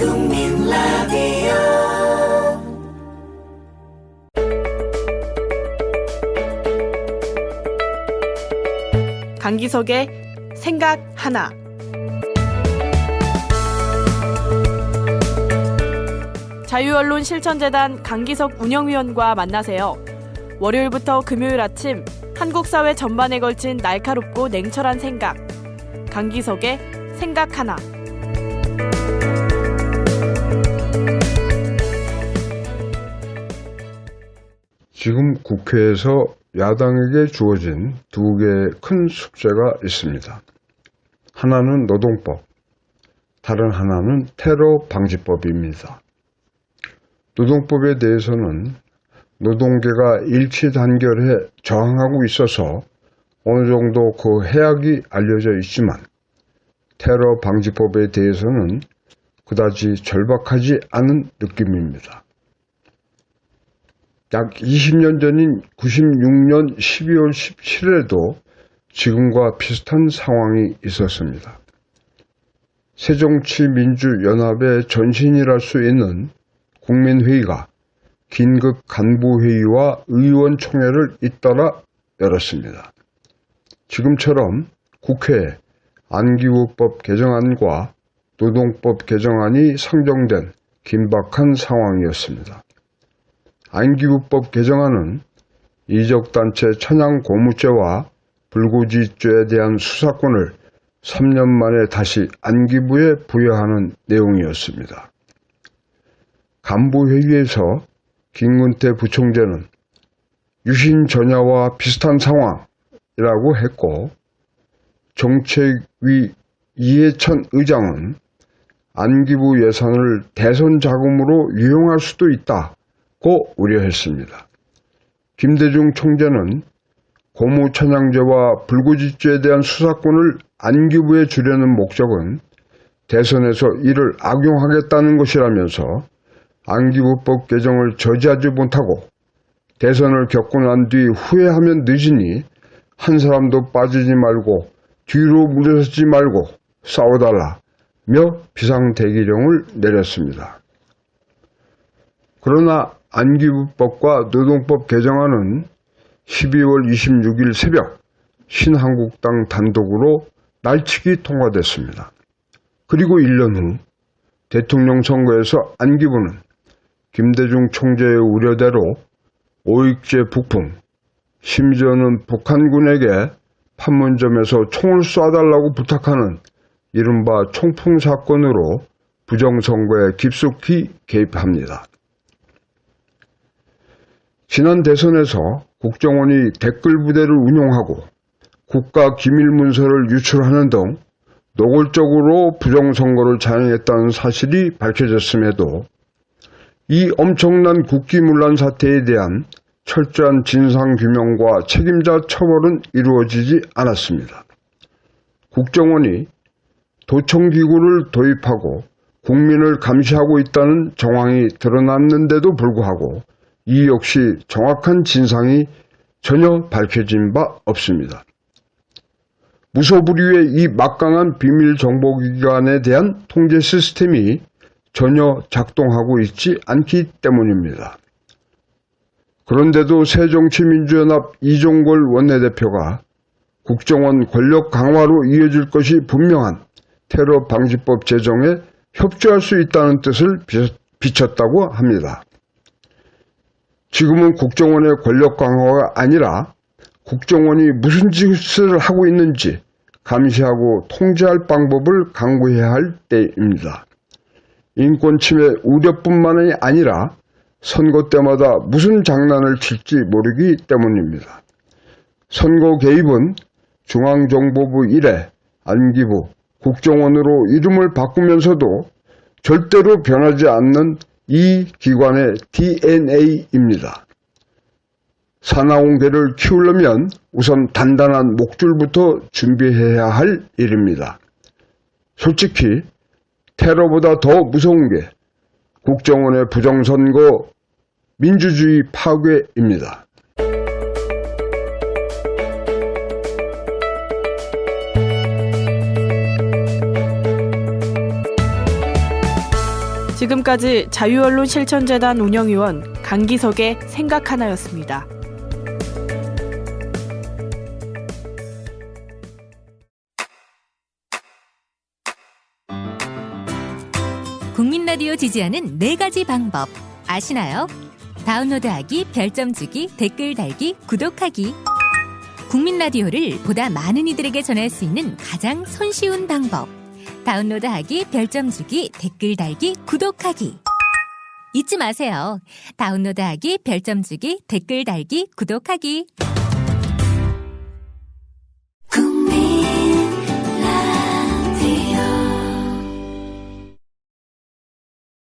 국민라디오 강기석의 생각 하나. 자유언론 실천재단 강기석 운영위원과 만나세요. 월요일부터 금요일 아침 한국 사회 전반에 걸친 날카롭고 냉철한 생각. 강기석의 생각 하나. 지금 국회에서 야당에게 주어진 두 개의 큰 숙제가 있습니다. 하나는 노동법, 다른 하나는 테러 방지법입니다. 노동법에 대해서는 노동계가 일치 단결해 저항하고 있어서 어느 정도 그 해악이 알려져 있지만 테러 방지법에 대해서는 그다지 절박하지 않은 느낌입니다. 약 20년 전인 96년 12월 17일에도 지금과 비슷한 상황이 있었습니다. 새정치민주연합의 전신이랄 수 있는 국민회의가 긴급 간부회의와 의원총회를 잇따라 열었습니다. 지금처럼 국회에 안기부법 개정안과 노동법 개정안이 상정된 긴박한 상황이었습니다. 안기부법 개정안은 이적단체 천양고무죄와 불고지죄에 대한 수사권을 3년 만에 다시 안기부에 부여하는 내용이었습니다. 간부회의에서 김근태 부총재는 유신전야와 비슷한 상황이라고 했고, 정책위 이해찬 의장은 안기부 예산을 대선 자금으로 유용할 수도 있다고 우려했습니다. 김대중 총재는 고무천양죄와 불고지죄에 대한 수사권을 안기부에 주려는 목적은 대선에서 이를 악용하겠다는 것이라면서 안기부법 개정을 저지하지 못하고 대선을 겪고 난 뒤 후회하면 늦으니 한 사람도 빠지지 말고 뒤로 물러서지 말고 싸워달라며 비상대기령을 내렸습니다. 그러나 안기부법과 노동법 개정안은 12월 26일 새벽 신한국당 단독으로 날치기 통과됐습니다. 그리고 1년 후 대통령 선거에서 안기부는 김대중 총재의 우려대로 오익제 북풍, 심지어는 북한군에게 판문점에서 총을 쏴달라고 부탁하는 이른바 총풍 사건으로 부정선거에 깊숙이 개입합니다. 지난 대선에서 국정원이 댓글 부대를 운용하고 국가 기밀문서를 유출하는 등 노골적으로 부정선거를 자행했다는 사실이 밝혀졌음에도 이 엄청난 국기문란 사태에 대한 철저한 진상규명과 책임자 처벌은 이루어지지 않았습니다. 국정원이 도청기구를 도입하고 국민을 감시하고 있다는 정황이 드러났는데도 불구하고 이 역시 정확한 진상이 전혀 밝혀진 바 없습니다. 무소불위의 이 막강한 비밀정보기관에 대한 통제 시스템이 전혀 작동하고 있지 않기 때문입니다. 그런데도 새정치민주연합 이종걸 원내대표가 국정원 권력 강화로 이어질 것이 분명한 테러 방지법 제정에 협조할 수 있다는 뜻을 비쳤다고 합니다. 지금은 국정원의 권력 강화가 아니라 국정원이 무슨 짓을 하고 있는지 감시하고 통제할 방법을 강구해야 할 때입니다. 인권 침해 우려뿐만이 아니라 선거 때마다 무슨 장난을 칠지 모르기 때문입니다. 선거 개입은 중앙정보부 이래 안기부, 국정원으로 이름을 바꾸면서도 절대로 변하지 않는 이 기관의 DNA입니다. 사나운개를 키우려면 우선 단단한 목줄부터 준비해야 할 일입니다. 솔직히 테러보다 더 무서운 게 국정원의 부정선거 민주주의 파괴입니다. 지금까지 자유언론 실천재단 운영위원 강기석의 생각 하나였습니다. 국민 라디오 지지하는 4가지 방법 아시나요? 다운로드하기, 별점 주기, 댓글 달기, 구독하기. 국민 라디오를 보다 많은 이들에게 전할 수 있는 가장 손쉬운 방법. 다운로드하기, 별점 주기, 댓글 달기, 구독하기. 잊지 마세요. 다운로드하기, 별점 주기, 댓글 달기, 구독하기.